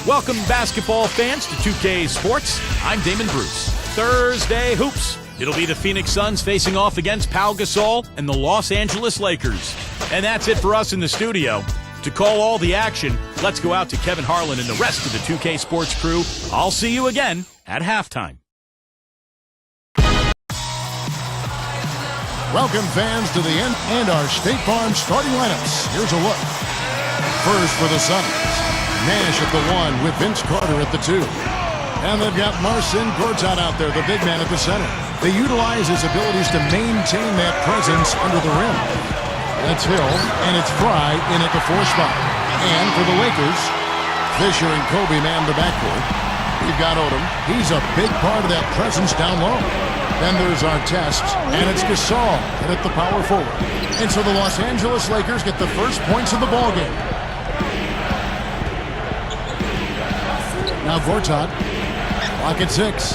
Welcome, basketball fans, to 2K Sports. I'm Damon Bruce. Thursday Hoops. It'll be the Phoenix Suns facing off against Pau Gasol and the Los Angeles Lakers. And that's it for us in the studio. To call all the action, let's go out to Kevin Harlan and the rest of the 2K Sports crew. I'll see you again at halftime. Welcome, fans, to the end and our State Farm starting lineups. Here's a look. First for the Suns, Nash at the 1 with Vince Carter at the 2. And they've got Marcin Gortat out there, the big man at the center. They utilize his abilities to maintain that presence under the rim. That's Hill, and it's Fry in at the 4 spot. And for the Lakers, Fisher and Kobe man the backcourt. We've got Odom. He's a big part of that presence down low. Then there's Artest, and it's Gasol at the power forward. And so the Los Angeles Lakers get the first points of the ballgame. Now Gortat, clock at 6.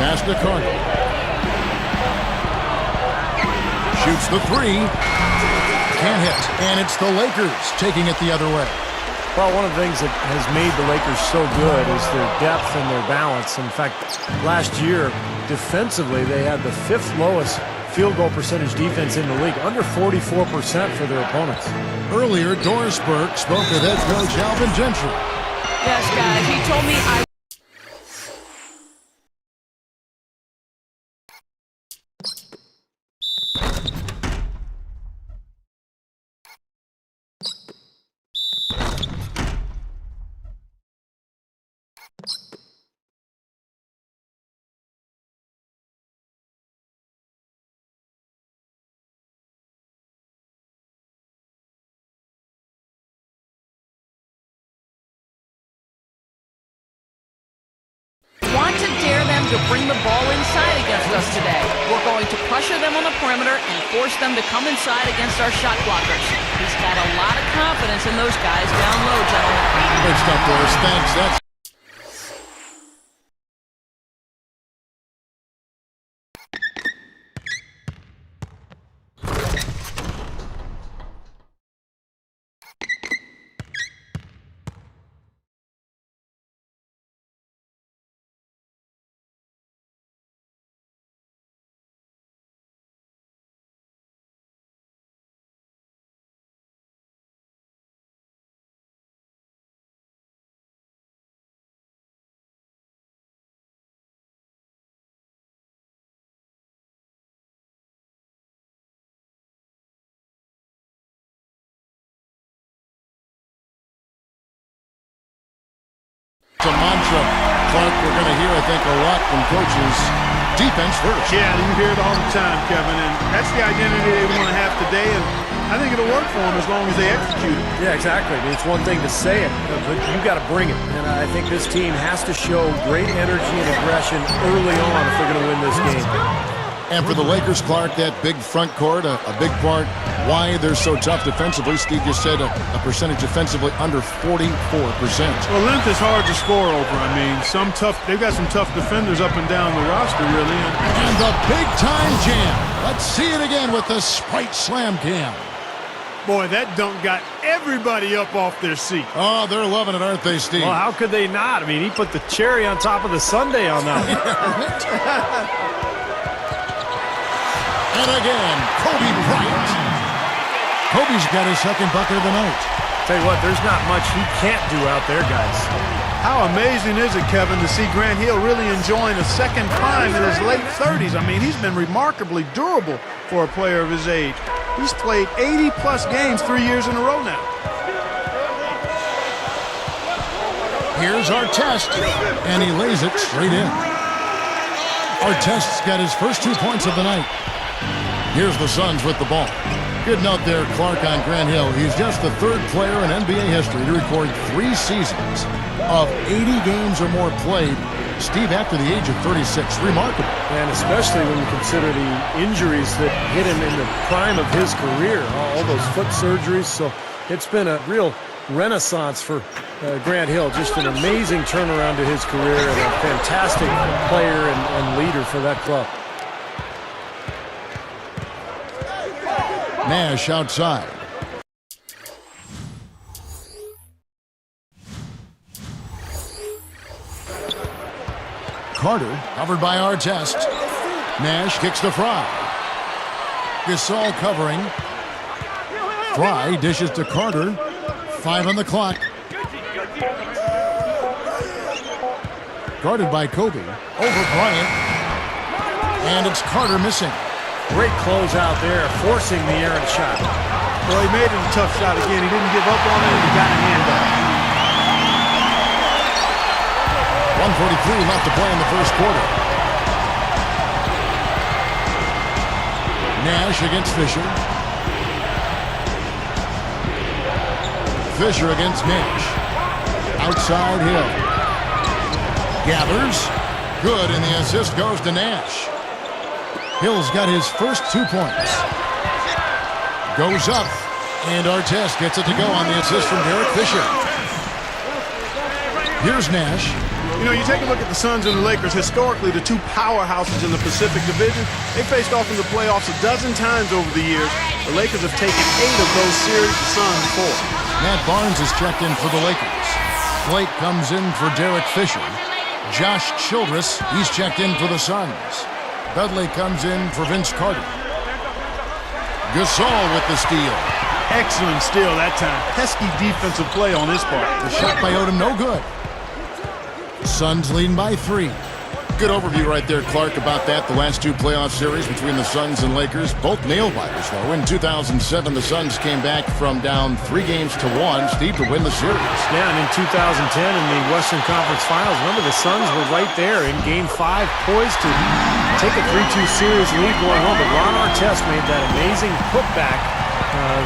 Pass to Carter. Shoots the 3. Can't hit. And it's the Lakers taking it the other way. Well, one of the things that has made the Lakers so good is their depth and their balance. In fact, last year, defensively, they had the 5th lowest field goal percentage defense in the league, under 44% for their opponents. Earlier, Doris Burke spoke with head coach Alvin Gentry. Yes, guys, he told me I... want to dare them to bring the ball inside against us today. We're going to pressure them on the perimeter and force them to come inside against our shot blockers. He's got a lot of confidence in those guys down low, gentlemen. Good stuff, Doris. Thanks. That's a mantra, Clark, we're going to hear, I think, a lot from coaches. Defense first. Yeah, you hear it all the time, Kevin, and that's the identity they want to have today, and I think it'll work for them as long as they execute it. Yeah, exactly. I mean, it's one thing to say it, but you got to bring it. And I think this team has to show great energy and aggression early on if they're going to win this game. And for the Lakers, Clark, that big front court, a big part why they're so tough defensively. Steve just said a percentage defensively under 44%. Well, length is hard to score over. I mean, they've got some tough defenders up and down the roster, really. And the big-time jam. Let's see it again with the Sprite Slam Cam. Boy, that dunk got everybody up off their seat. Oh, they're loving it, aren't they, Steve? Well, how could they not? I mean, he put the cherry on top of the sundae on that one. And again, Kobe Bryant. Kobe's got his second bucket of the night. Tell you what, there's not much he can't do out there, guys. How amazing is it, Kevin, to see Grant Hill really enjoying a second prime in his late 30s? I mean, he's been remarkably durable for a player of his age. He's played 80-plus games 3 years in a row now. Here's Artest, and he lays it straight in. Artest's got his first 2 points of the night. Here's the Suns with the ball. Good note there, Clark, on Grant Hill. He's just the 3rd player in NBA history to record 3 seasons of 80 games or more played. Steve, after the age of 36, remarkable. And especially when you consider the injuries that hit him in the prime of his career, all those foot surgeries. So it's been a real renaissance for Grant Hill. Just an amazing turnaround to his career and a fantastic player and leader for that club. Nash outside. Carter, covered by Artest. Nash kicks to Fry. Gasol covering. Fry dishes to Carter. 5 on the clock. Guarded by Kobe. Over Bryant. And it's Carter missing. Great close out there, forcing the errant shot. Well, he made it a tough shot again. He didn't give up on it, and he got a hand up. 1:43 left to play in the first quarter. Nash against Fisher. Fisher against Nash. Outside Hill. Gathers. Good, and the assist goes to Nash. Hill's got his first 2 points. Goes up, and Artest gets it to go on the assist from Derek Fisher. Here's Nash. You know, you take a look at the Suns and the Lakers. Historically, the two powerhouses in the Pacific Division, they faced off in the playoffs a dozen times over the years. The Lakers have taken 8 of those series, the Suns 4. Matt Barnes is checked in for the Lakers. Blake comes in for Derek Fisher. Josh Childress, he's checked in for the Suns. Dudley comes in for Vince Carter. Gasol with the steal. Excellent steal that time. Pesky defensive play on his part. The shot by Odom, no good. Suns leading by 3. Good overview right there, Clark, about that. The last 2 playoff series between the Suns and Lakers, both nail-biters, though. In 2007, the Suns came back from down 3-1, Steve, to win the series. Yeah, and in 2010 in the Western Conference Finals, remember the Suns were right there in Game 5, poised to take a 3-2 series lead going home. But Ron Artest made that amazing putback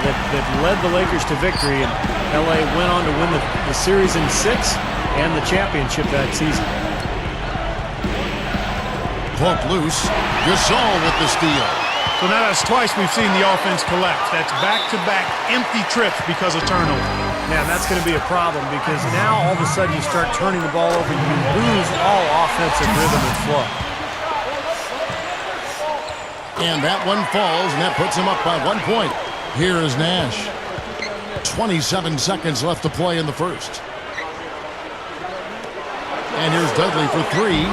that led the Lakers to victory, and L.A. went on to win the series in 6 and the championship that season. Poked loose. Gasol with the steal. So now that's twice we've seen the offense collapse. That's back-to-back empty trips because of turnover. Man, that's going to be a problem because now all of a sudden you start turning the ball over and you lose all offensive rhythm and flow. And that one falls, and that puts him up by 1 point. Here is Nash. 27 seconds left to play in the first. And here's Dudley for 3.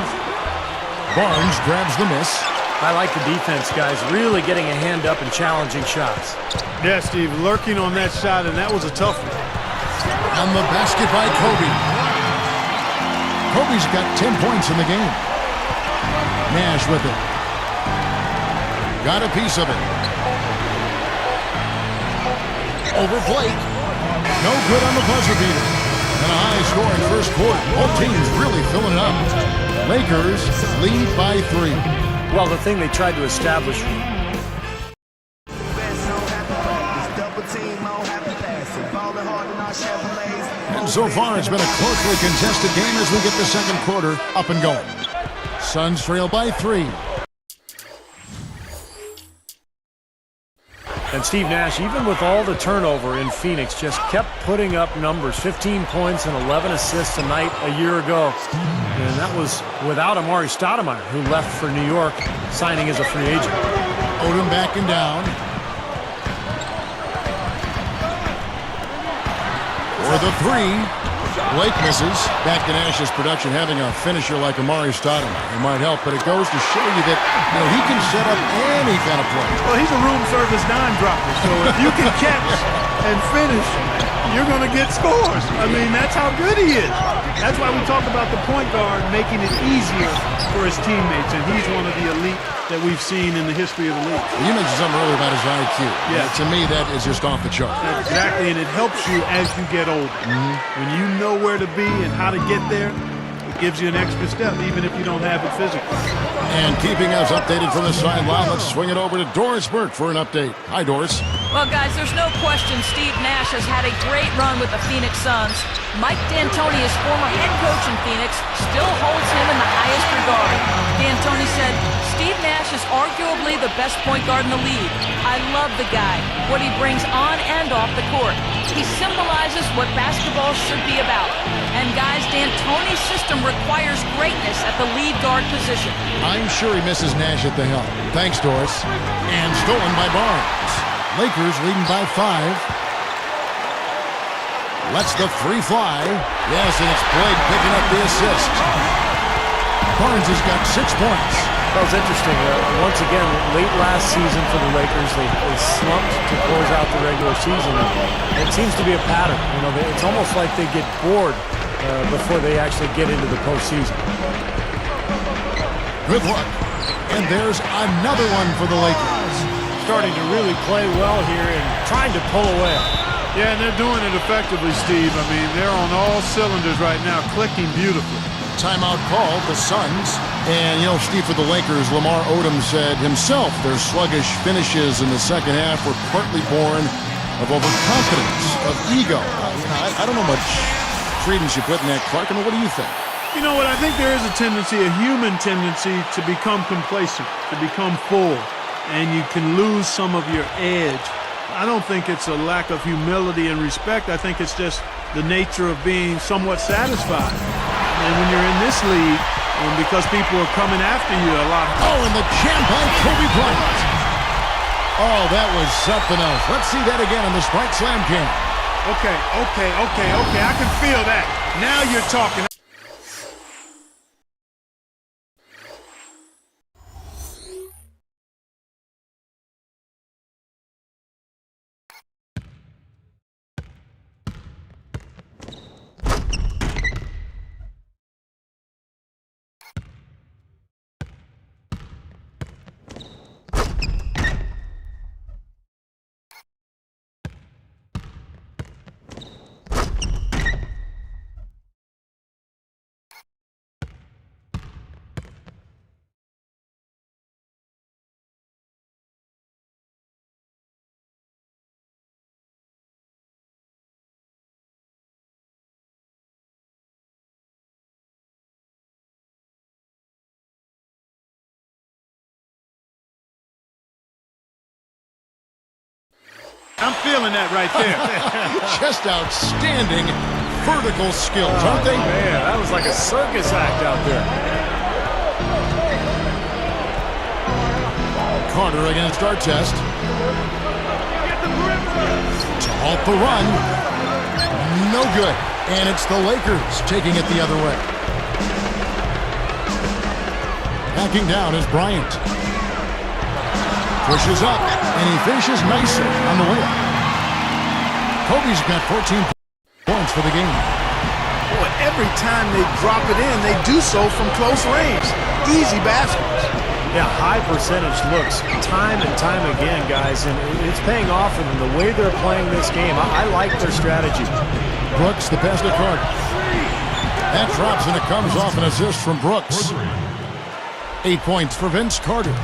Barnes grabs the miss. I like the defense, guys, really getting a hand up and challenging shots. Yeah, Steve, lurking on that shot, and that was a tough one. And the basket by Kobe. Kobe's got 10 points in the game. Nash with it. Got a piece of it. Over Blake. No good on the buzzer beater. And a high-scoring first quarter. Both teams really filling it up. Lakers lead by 3. Well, the thing they tried to establish. And so far, it's been a closely contested game as we get the second quarter up and going. Suns trail by 3. And Steve Nash, even with all the turnover in Phoenix, just kept putting up numbers. 15 points and 11 assists a night a year ago. And that was without Amari Stoudemire, who left for New York, signing as a free agent. Odom backing down. For the 3. Blake misses. Back to Nash's production, having a finisher like Amari Stoudemire. It might help, but it goes to show you that he can set up any kind of play. Well, he's a room service dime dropper, so if you can catch and finish, you're going to get scores. I mean, that's how good he is. That's why we talk about the point guard making it easier for his teammates, and he's one of the elite that we've seen in the history of the league. Well, you mentioned something earlier about his IQ. Yeah. To me, that is just off the chart. Exactly, and it helps you as you get older. When you know where to be and how to get there, it gives you an extra step, even if you don't have it physically. And keeping us updated from the sideline, let's swing it over to Doris Burke for an update. Hi, Doris. Well, guys, there's no question Steve Nash has had a great run with the Phoenix Suns. Mike D'Antoni, his former head coach in Phoenix, still holds him in the highest regard. D'Antoni said, Steve Nash is arguably the best point guard in the league. I love the guy, what he brings on and off the court. He symbolizes what basketball should be about. And guys, D'Antoni's system requires greatness at the lead guard position. I'm sure he misses Nash at the helm. Thanks, Doris. And stolen by Barnes. Lakers leading by 5. Lets the 3 fly. Yes, and it's Blake picking up the assist. Barnes has got 6 points. That was interesting. Once again, late last season for the Lakers, they slumped to close out the regular season. It seems to be a pattern. It's almost like they get bored before they actually get into the postseason. Good luck. And there's another one for the Lakers. Starting to really play well here and trying to pull away. Yeah, and they're doing it effectively, Steve. I mean, they're on all cylinders right now, clicking beautifully. Timeout called, the Suns. And, Steve, for the Lakers, Lamar Odom said himself their sluggish finishes in the second half were partly born of overconfidence, of ego. I don't know much credence you put in that, Clark. What do you think? You know what? I think there is a tendency, a human tendency, to become complacent, to become full, and you can lose some of your edge. I don't think it's a lack of humility and respect. I think it's just the nature of being somewhat satisfied. And when you're in this league, because people are coming after you a lot. Oh, and the jam by Kobe Bryant. Oh, that was something else. Let's see that again on the Sprite Slam cam. Okay. I can feel that. Now you're talking. I'm feeling that right there. Just outstanding vertical skills, aren't they? Man, that was like a circus act out there. Carter against Artest. To halt the run. No good. And it's the Lakers taking it the other way. Backing down is Bryant. Pushes up, and he finishes nicely on the layup. Kobe's got 14 points for the game. Boy, every time they drop it in, they do so from close range. Easy baskets. Yeah, high percentage looks time and time again, guys, and it's paying off for them the way they're playing this game. I like their strategy. Brooks, the pass to Carter. That drops, and it comes off an assist from Brooks. 8 points for Vince Carter.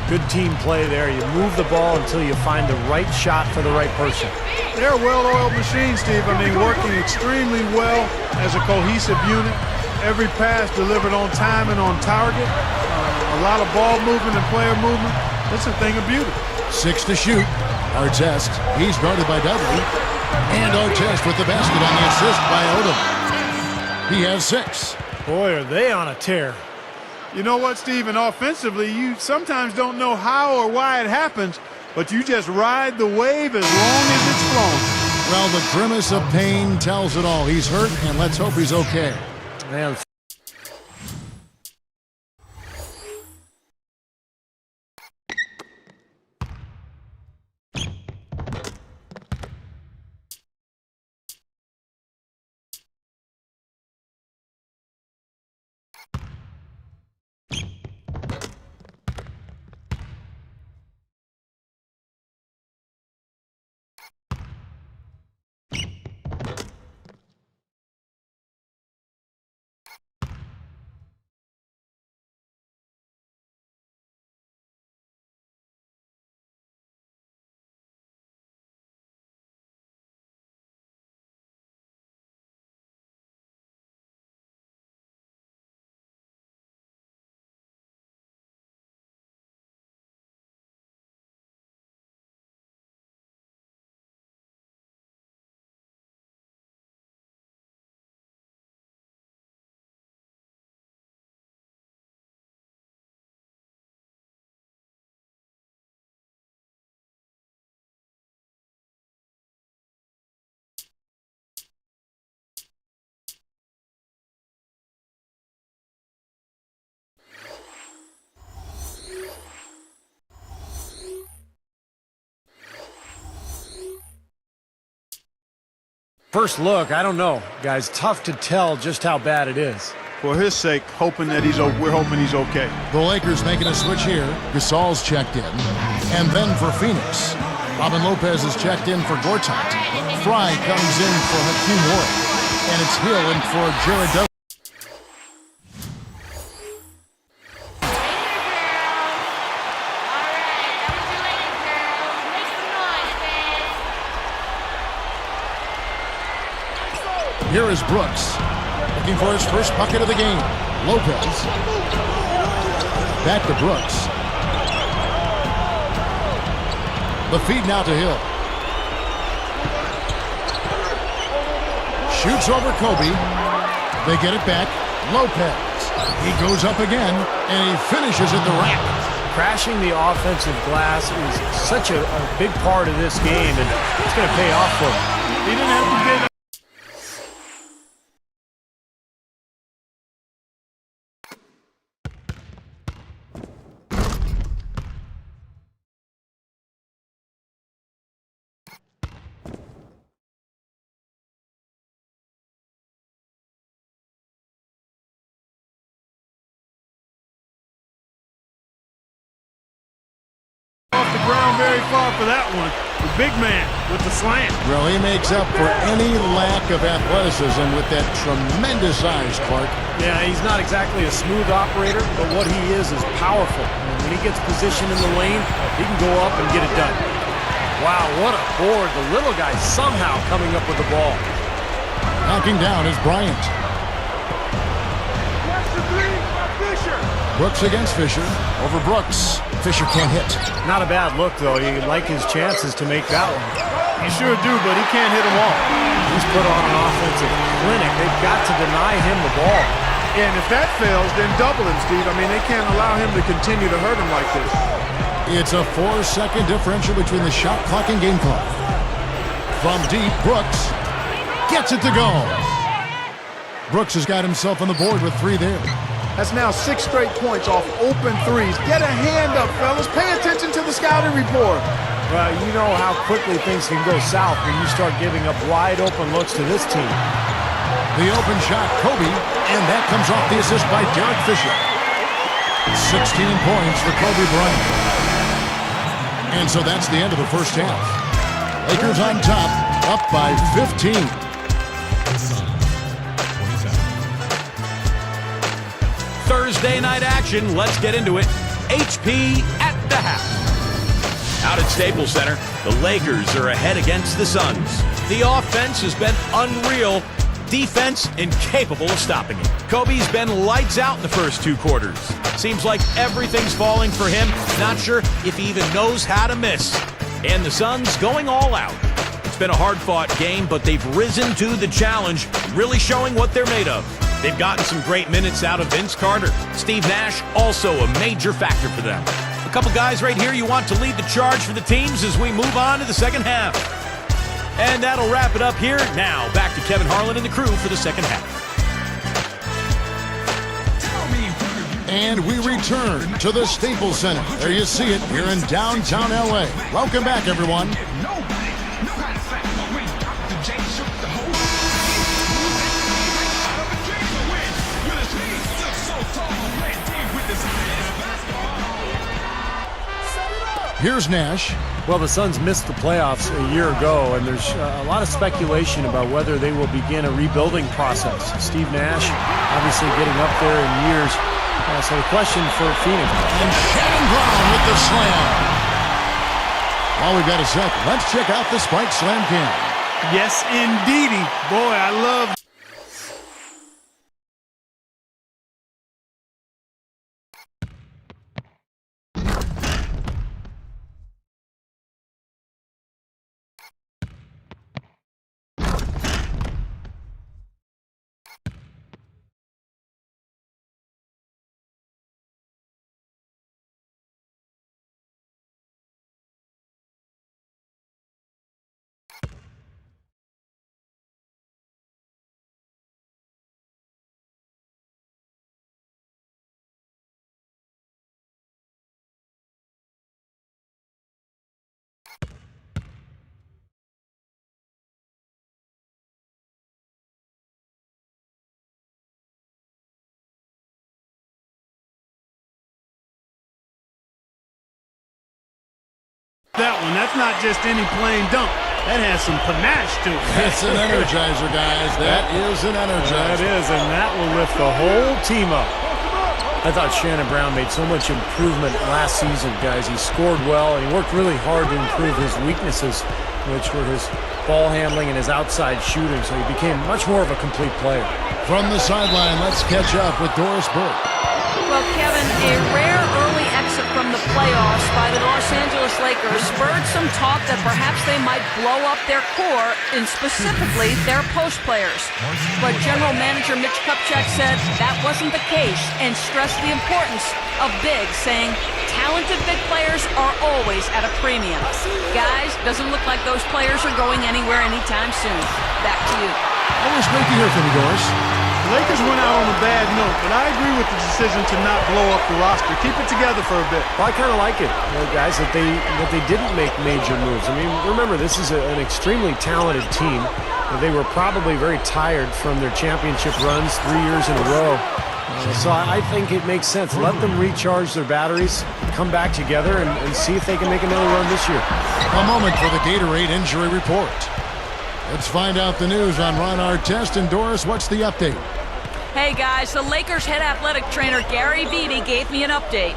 Good team play there. You move the ball until you find the right shot for the right person. They're a well-oiled machine, Steve. I mean, working extremely well as a cohesive unit. Every pass delivered on time and on target. A lot of ball movement and player movement. It's a thing of beauty. 6 to shoot. Artest. He's guarded by Dudley. And Artest with the basket on the assist by Odom. He has 6. Boy, are they on a tear. You know what, Steven? Offensively, you sometimes don't know how or why it happens, but you just ride the wave as long as it's flowing. Well, the grimace of pain tells it all. He's hurt, and let's hope he's okay. Man, First look, I don't know, guys. Tough to tell just how bad it is. For his sake, we're hoping he's okay. The Lakers making a switch here. Gasol's checked in. And then for Phoenix, Robin Lopez is checked in for Gortat. Fry comes in for Hakeem Ward. And it's Hill in for Jared Douglas. Here is Brooks, looking for his first bucket of the game. Lopez. Back to Brooks. The feed now to Hill. Shoots over Kobe. They get it back. Lopez. He goes up again, and he finishes at the rack. Crashing the offensive glass is such a big part of this game, and it's going to pay off for him. He didn't have to get off the ground very far for that one. The big man with the slam. Well, he makes up for any lack of athleticism with that tremendous size, Clark. Yeah, he's not exactly a smooth operator, but what he is powerful. And when he gets positioned in the lane, he can go up and get it done. Wow, what a board. The little guy somehow coming up with the ball. Knocking down is Bryant. Brooks against Fisher. Over Brooks. Fisher can't hit. Not a bad look, though. You like his chances to make that one. You sure do, but he can't hit them all. He's put on an offensive clinic. They've got to deny him the ball. And if that fails, then double him, Steve. I mean, they can't allow him to continue to hurt him like this. It's a 4-second differential between the shot clock and game clock. From deep, Brooks gets it to go. Brooks has got himself on the board with 3 there. That's now 6 straight points off open threes. Get a hand up, fellas. Pay attention to the scouting report. Well, you know how quickly things can go south when you start giving up wide open looks to this team. The open shot, Kobe, and that comes off the assist by Derek Fisher. 16 points for Kobe Bryant. And so that's the end of the first half. Lakers on top, up by 15. Thursday night action. Let's get into it. HP at the half. Out at Staples Center, the Lakers are ahead against the Suns. The offense has been unreal. Defense incapable of stopping it. Kobe's been lights out in the first 2 quarters. Seems like everything's falling for him. Not sure if he even knows how to miss. And the Suns going all out. It's been a hard-fought game, but they've risen to the challenge, really showing what they're made of. They've gotten some great minutes out of Vince Carter. Steve Nash, also a major factor for them. A couple guys right here you want to lead the charge for the teams as we move on to the second half. And that'll wrap it up here. Now, back to Kevin Harlan and the crew for the second half. And we return to the Staples Center. There you see it here in downtown L.A. Welcome back, everyone. Here's Nash. Well, the Suns missed the playoffs a year ago, and there's a lot of speculation about whether they will begin a rebuilding process. Steve Nash, obviously getting up there in years. So the question for Phoenix. And Shannon Brown with the slam. While we've got a sec, let's check out the Spike Slam Cam. Yes, indeedy. Boy, I love That one, that's not just any plain dunk. That has some panache to it. It's an energizer, guys. That is an energizer. That is, and that will lift the whole team up. I thought Shannon Brown made so much improvement last season, guys. He scored well, and he worked really hard to improve his weaknesses, which were his ball handling and his outside shooting, so he became much more of a complete player. From the sideline, let's catch up with Doris Burke. Well, Kevin, a rare early exit from the playoffs by the Los Angeles Lakers spurred some talk that perhaps they might blow up their core, and specifically their post players. But General Manager Mitch Kupchak said that wasn't the case and stressed the importance of bigs, saying talented big players are always at a premium. Guys, doesn't look like those players are going anywhere anytime soon. Back to you. Always great to hear from you, Doris. The Lakers went out on a bad note, but I agree with the decision to not blow up the roster. Keep it together for a bit. Well, I kind of like it, guys, that they didn't make major moves. I mean, remember, this is an extremely talented team. They were probably very tired from their championship runs 3 years in a row. So I think it makes sense. Let them recharge their batteries, come back together, and see if they can make another run this year. A moment for the Gatorade injury report. Let's find out the news on Ron Artest. And Doris, what's the update? Hey guys, the Lakers head athletic trainer Gary Beebe gave me an update.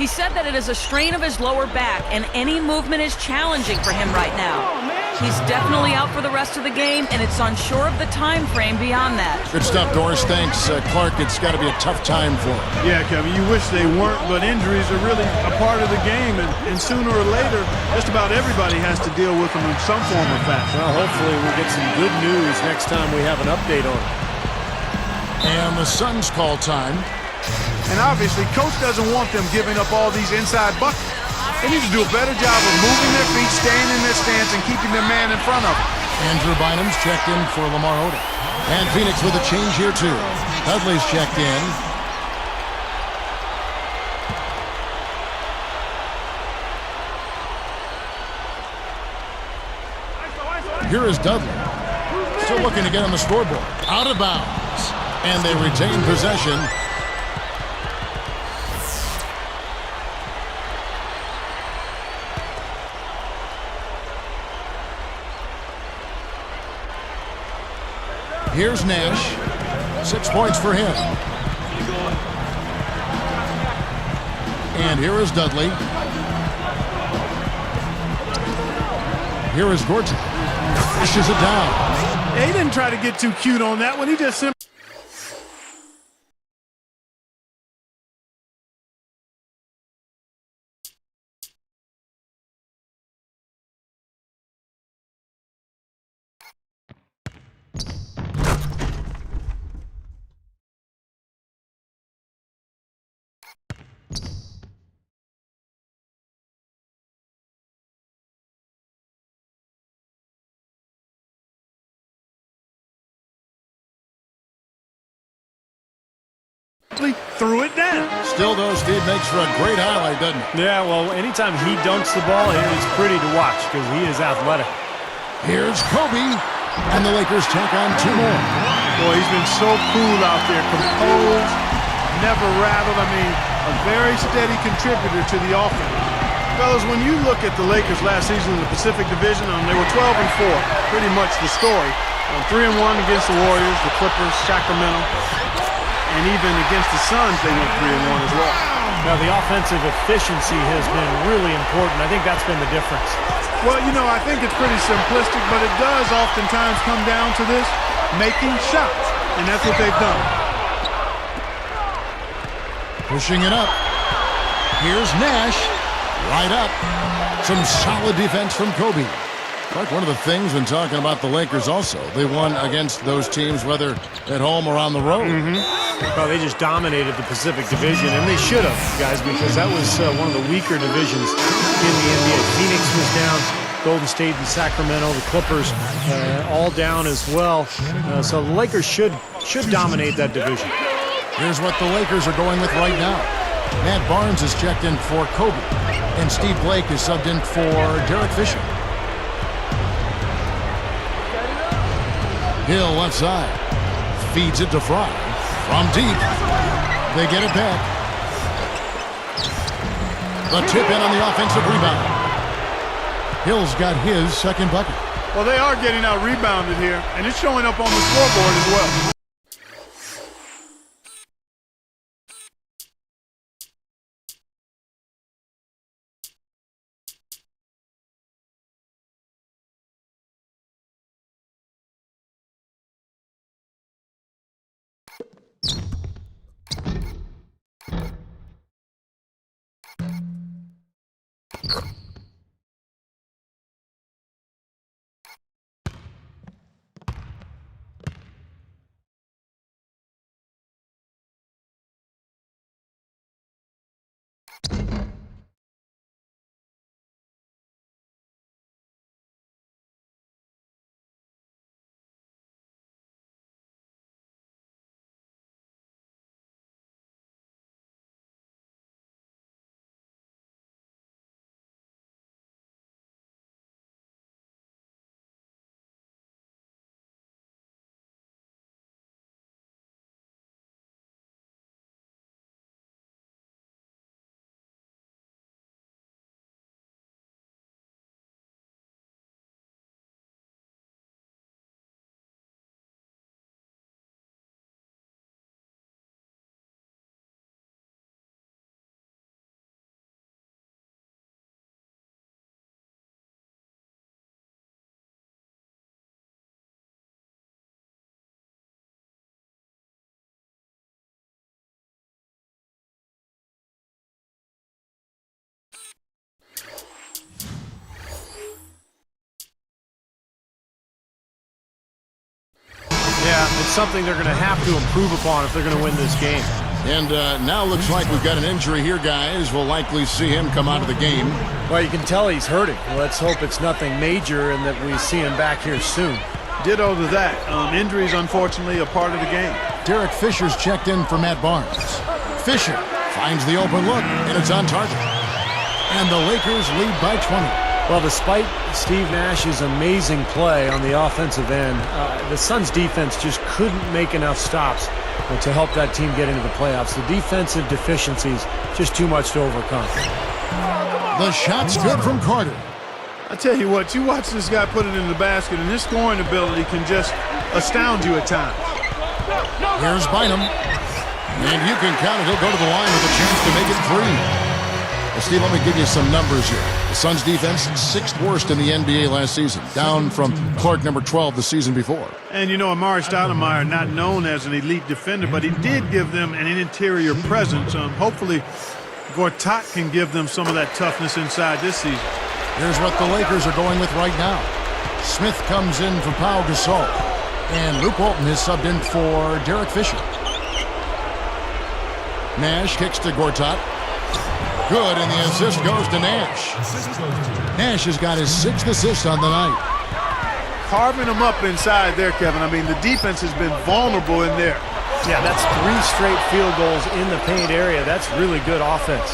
He said that it is a strain of his lower back and any movement is challenging for him right now. He's definitely out for the rest of the game, and it's unsure of the time frame beyond that. Good stuff, Doris. Thanks, Clark. It's got to be a tough time for him. Yeah, Kevin, you wish they weren't, but injuries are really a part of the game, and sooner or later, just about everybody has to deal with them in some form or fashion. Well, hopefully we'll get some good news next time we have an update on it. And the Suns call time. And obviously, Coach doesn't want them giving up all these inside buckets. They need to do a better job of moving their feet, staying in their stance, and keeping their man in front of them. Andrew Bynum's checked in for Lamar Odom. And Phoenix with a change here, too. Dudley's checked in. Here is Dudley. Still looking to get on the scoreboard. Out of bounds. And they retain possession. Here's Nash. 6 points for him. And here is Dudley. Here is Gordon. Pushes it down. He didn't try to get too cute on that one. He just simply... threw it down. Still, though, Steve makes for a great highlight, doesn't it? Yeah, well, anytime he dunks the ball, it's pretty to watch because he is athletic. Here's Kobe, and the Lakers take on 2 more. Boy, he's been so cool out there, composed, never rattled. I mean, a very steady contributor to the offense. Fellas, when you look at the Lakers last season in the Pacific Division, they were 12-4, pretty much the story. 3-1 against the Warriors, the Clippers, Sacramento, and even against the Suns, they went 3-1 as well. Now, the offensive efficiency has been really important. I think that's been the difference. Well, you know, I think it's pretty simplistic, but it does oftentimes come down to this, making shots, and that's what they've done. Pushing it up. Here's Nash. Right up. Some solid defense from Kobe. Like one of the things when talking about the Lakers also, they won against those teams, whether at home or on the road. Well, they just dominated the Pacific Division, and they should have, guys, because that was one of the weaker divisions in the NBA. Phoenix was down, Golden State and Sacramento, the Clippers all down as well. So the Lakers should dominate that division. Here's what the Lakers are going with right now. Matt Barnes is checked in for Kobe, and Steve Blake is subbed in for Derek Fisher. Hill left side. Feeds it to Fry. From deep. They get it back. The tip in on the offensive rebound. Hill's got his second bucket. Well, they are getting out rebounded here, and it's showing up on the scoreboard as well. Yeah, it's something they're going to have to improve upon if they're going to win this game. And now looks like we've got an injury here, guys. We'll likely see him come out of the game. Well, you can tell he's hurting. Let's hope it's nothing major and that we see him back here soon. Ditto to that. Injuries, unfortunately, are part of the game. Derek Fisher's checked in for Matt Barnes. Fisher finds the open look, and it's on target. And the Lakers lead by 20. Well, despite Steve Nash's amazing play on the offensive end, the Suns' defense just couldn't make enough stops to help that team get into the playoffs. The defensive deficiencies, just too much to overcome. The shot's good from Carter. I tell you what, you watch this guy put it in the basket, and his scoring ability can just astound you at times. Here's Bynum. And you can count it. He'll go to the line with a chance to make it three. Well, Steve, let me give you some numbers here. The Suns' defense, 6th worst in the NBA last season, down from Clark number 12 the season before. And, you know, Amari Stoudemire, not known as an elite defender, but he did give them an interior presence. Hopefully, Gortat can give them some of that toughness inside this season. Here's what the Lakers are going with right now. Smith comes in for Pau Gasol. And Luke Walton is subbed in for Derek Fisher. Nash kicks to Gortat. Good, and the assist goes to Nash. Nash has got his 6th assist on the night. Carving them up inside there, Kevin. I mean, the defense has been vulnerable in there. Yeah, that's 3 straight field goals in the paint area. That's really good offense.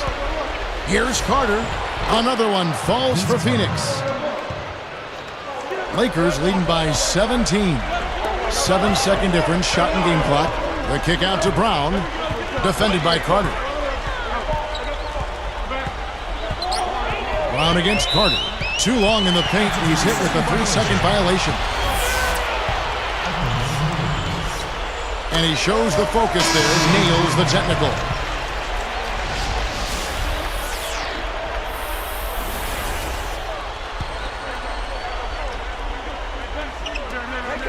Here's Carter. Another one falls for Phoenix. Lakers leading by 17. 7-second difference, shot and game clock. The kick out to Brown. Defended by Carter. Brown against Carter. Too long in the paint. He's hit with a 3-second violation. And he shows the focus there. Nails the technical.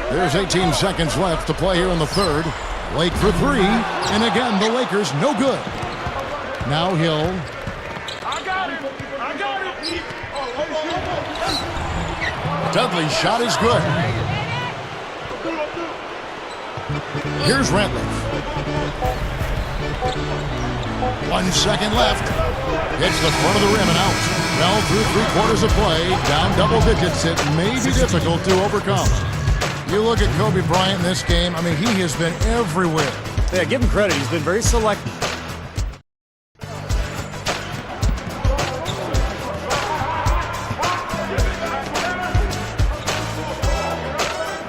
There's 18 seconds left to play here in the third. Lake for 3. And again, the Lakers no good. Now Hill. Dudley's shot is good. Here's Ratliff. 1 second left. Hits the front of the rim and out. Well, through 3/4 of play, down double digits. It may be difficult to overcome. You look at Kobe Bryant in this game, I mean, he has been everywhere. Yeah, give him credit. He's been very selective.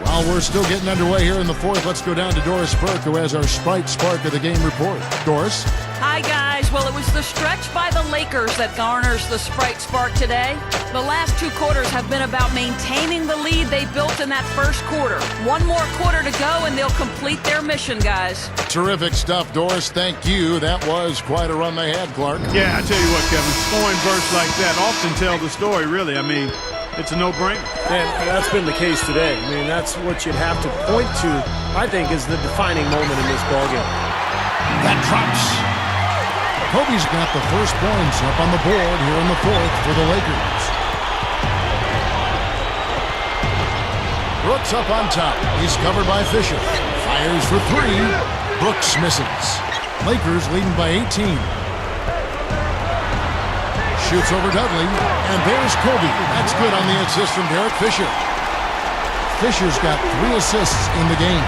While we're still getting underway here in the fourth, let's go down to Doris Burke, who has our Sprite Spark of the Game report. Doris? Hi, guys. Well, it was the stretch by the Lakers that garners the Sprite Spark today. The last 2 quarters have been about maintaining the lead they built in that first quarter. 1 more quarter to go, and they'll complete their mission, guys. Terrific stuff, Doris. Thank you. That was quite a run they had, Clark. Yeah, I tell you what, Kevin, scoring bursts like that often tell the story, really. I mean, it's a no-brainer. And that's been the case today. I mean, that's what you'd have to point to, I think, is the defining moment in this ballgame. That drops. Kobe's got the first points up on the board here in the fourth for the Lakers. Brooks up on top. He's covered by Fisher. Fires for 3. Brooks misses. Lakers leading by 18. Shoots over Dudley. And there's Kobe. That's good on the assist from Derek Fisher. Fisher's got 3 assists in the game.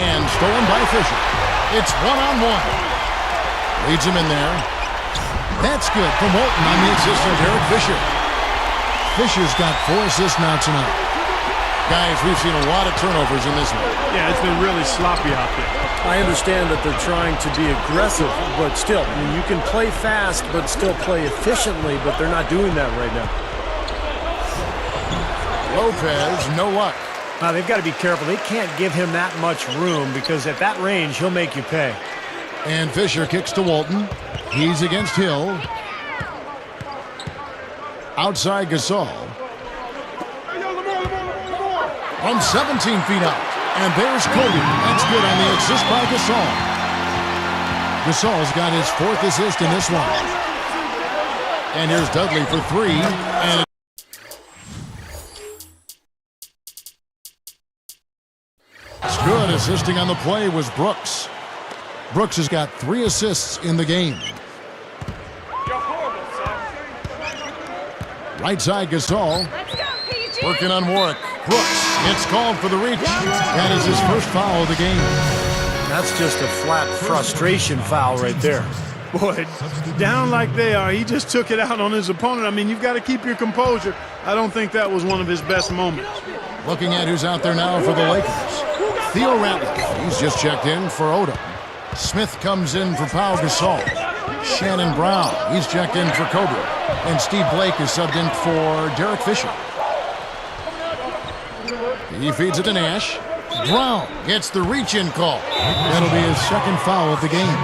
And stolen by Fisher. It's 1-on-1. Leads him in there. That's good from Walton on the assist from Derek Fisher. Fisher's got 4 assists now tonight. Guys, we've seen a lot of turnovers in this one. Yeah, it's been really sloppy out there. I understand that they're trying to be aggressive, but still, I mean, you can play fast but still play efficiently, but they're not doing that right now. Lopez, no luck. Now, they've got to be careful. They can't give him that much room because at that range, he'll make you pay. And Fisher kicks to Walton. He's against Hill. Outside Gasol. From 17 feet out. And there's Kobe. That's good on the assist by Gasol. Gasol's got his 4th assist in this one. And here's Dudley for 3. And it's good. Assisting on the play was Brooks. Brooks has got 3 assists in the game. Right side Gasol. Working on Warwick. Brooks gets called for the reach. That is his first foul of the game. That's just a flat frustration foul right there. Boy, down like they are, he just took it out on his opponent. I mean, you've got to keep your composure. I don't think that was one of his best moments. Looking at who's out there now for the Lakers. Theo Ratliff. He's just checked in for Odom. Smith comes in for Pau Gasol. Shannon Brown. He's checked in for Kobe. And Steve Blake is subbed in for Derek Fisher. He feeds it to Nash. Brown gets the reach-in call. That'll be his 2nd foul of the game.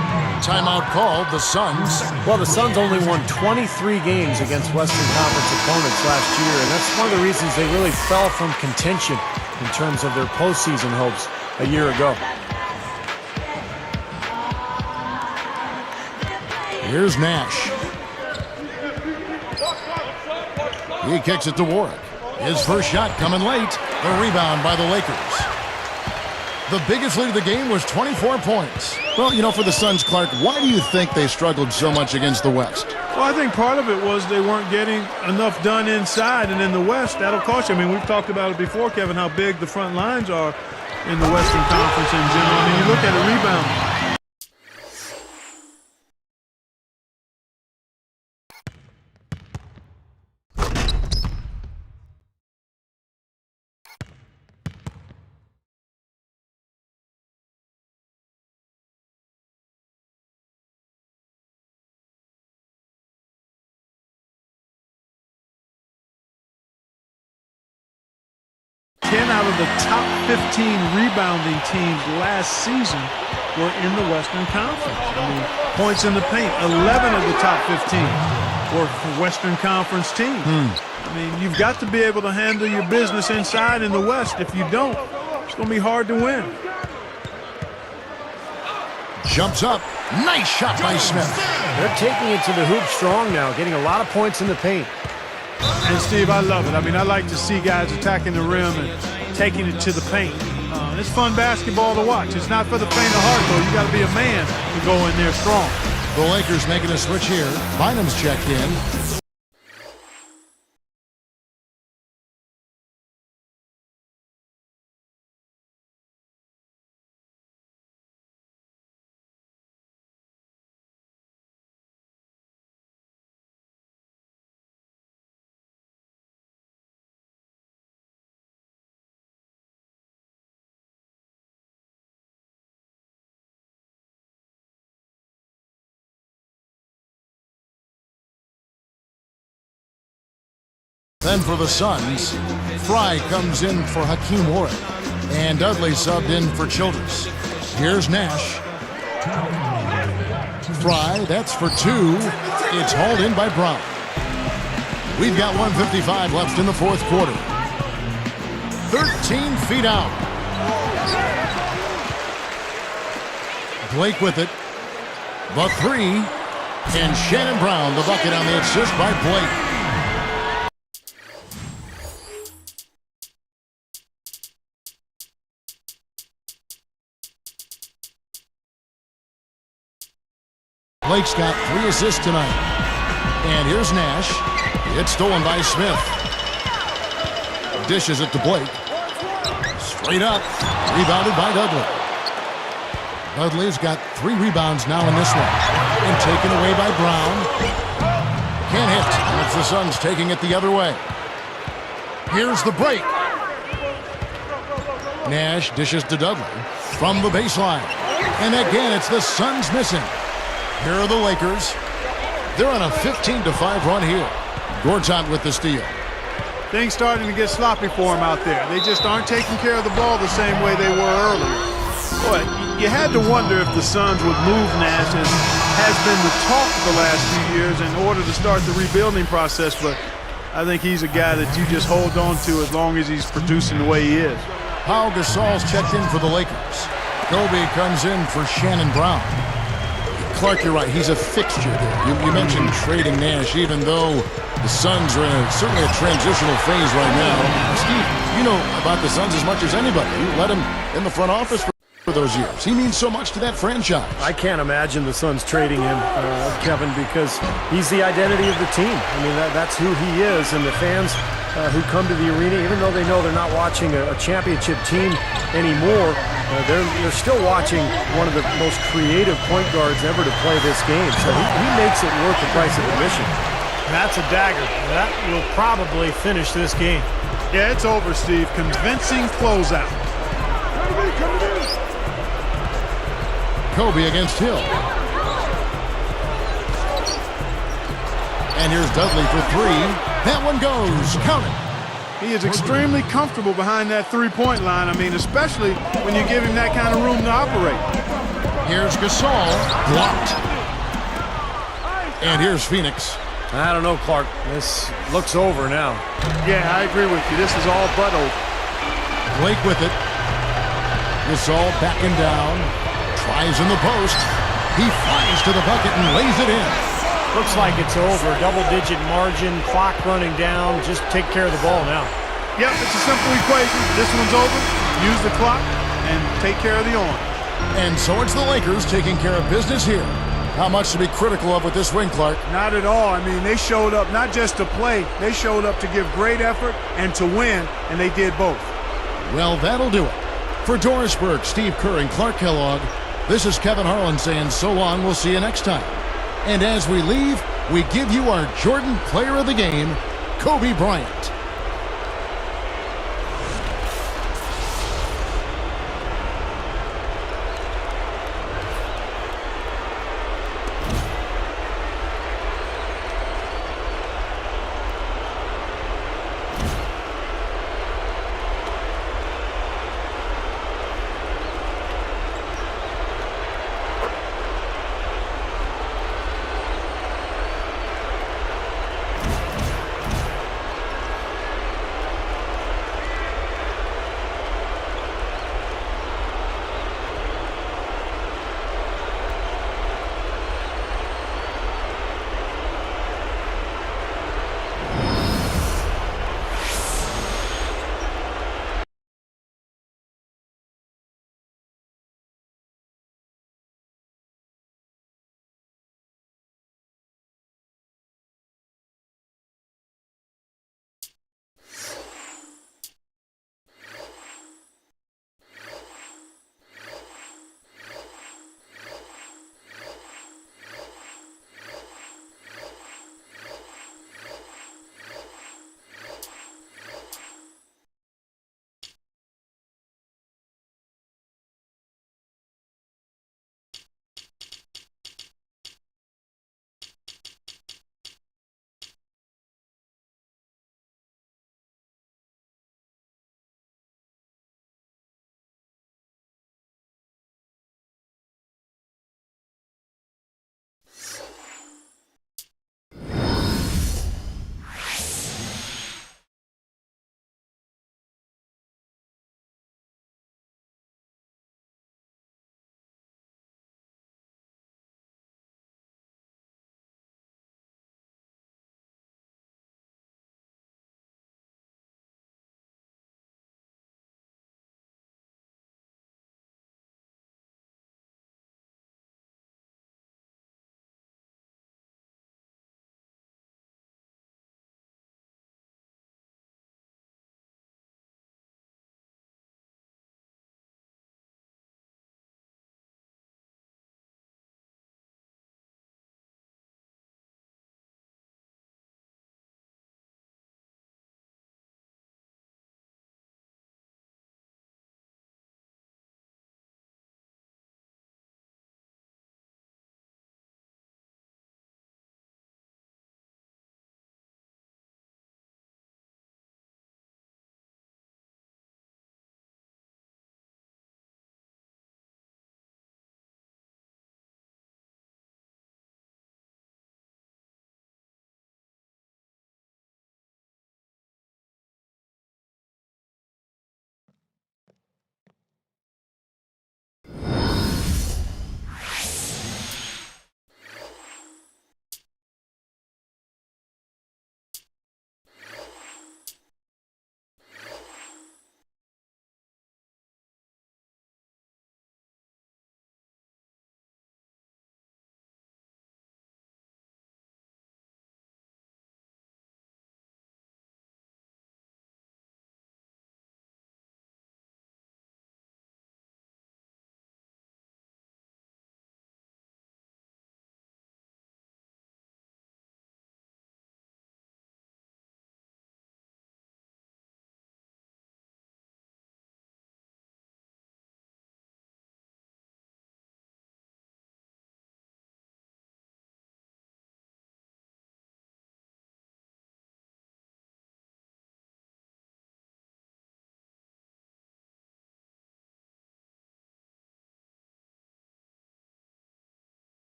Timeout called the Suns. Well, the Suns only won 23 games against Western Conference opponents last year, and that's one of the reasons they really fell from contention in terms of their postseason hopes a year ago. Here's Nash. He kicks it to Warwick. His first shot coming late. The rebound by the Lakers. The biggest lead of the game was 24 points. Well, you know, for the Suns, Clark, why do you think they struggled so much against the West? Well, I think part of it was they weren't getting enough done inside, and in the West, that'll cost you. I mean, we've talked about it before, Kevin, how big the front lines are in the Western Conference in general. I mean, you look at a rebound. Out of the top 15 rebounding teams last season were in the Western Conference. I mean, points in the paint, 11 of the top 15 were for Western Conference teams. I mean, you've got to be able to handle your business inside in the West. If you don't, it's going to be hard to win. Jumps up. Nice shot by Smith. They're taking it to the hoop strong now, getting a lot of points in the paint. And, Steve, I love it. I mean, I like to see guys attacking the rim and taking it to the paint. It's fun basketball to watch. It's not for the faint of heart, though. You got to be a man to go in there strong. The Lakers making a switch here. Bynum's checked in. Then for the Suns, Fry comes in for Hakeem Warren. And Dudley subbed in for Childress. Here's Nash. Fry, that's for two. It's hauled in by Brown. We've got 1:55 left in the fourth quarter. 13 feet out. Blake with it. The three. And Shannon Brown, the bucket on the assist by Blake. Blake's got 3 assists tonight. And here's Nash. It's stolen by Smith. Dishes it to Blake. Straight up. Rebounded by Dudley. Dudley's got 3 rebounds now in this one. And taken away by Brown. Can't hit. And it's the Suns taking it the other way. Here's the break. Nash dishes to Dudley from the baseline. And again, it's the Suns missing. Here are the Lakers. They're on a 15-5 run here. Gortat with the steal. Things starting to get sloppy for him out there. They just aren't taking care of the ball the same way they were earlier. Boy, you had to wonder if the Suns would move Nash, as has been the talk the last few years, in order to start the rebuilding process. But I think he's a guy that you just hold on to as long as he's producing the way he is. Pau Gasol's checked in for the Lakers. Kobe comes in for Shannon Brown. Clark, you're right. He's a fixture there. You mentioned trading Nash, even though the Suns are in certainly a transitional phase right now. Steve, you know about the Suns as much as anybody. You led him in the front office for those years. He means so much to that franchise. I can't imagine the Suns trading him, Kevin, because he's the identity of the team. I mean, that's who he is, and the fans who come to the arena, even though they know they're not watching a championship team anymore, they're still watching one of the most creative point guards ever to play this game. So he makes it worth the price of admission. That's a dagger. That will probably finish this game. Yeah, it's over, Steve. Convincing closeout. Kobe against Hill. And here's Dudley for 3. That one goes. Count it. He is extremely comfortable behind that three-point line. I mean, especially when you give him that kind of room to operate. Here's Gasol. Blocked. And here's Phoenix. I don't know, Clark. This looks over now. Yeah, I agree with you. This is all but over. Blake with it. Gasol backing down. Tries in the post. He flies to the bucket and lays it in. Looks like it's over. Double-digit margin, clock running down. Just take care of the ball now. Yep, it's a simple equation. This one's over. Use the clock and take care of the arm. And so it's the Lakers taking care of business here. How much to be critical of with this win, Clark? Not at all. I mean, they showed up not just to play. They showed up to give great effort and to win, and they did both. Well, that'll do it. For Doris Burke, Steve Kerr, and Clark Kellogg, this is Kevin Harlan saying so long. We'll see you next time. And as we leave, we give you our Jordan Player of the Game, Kobe Bryant.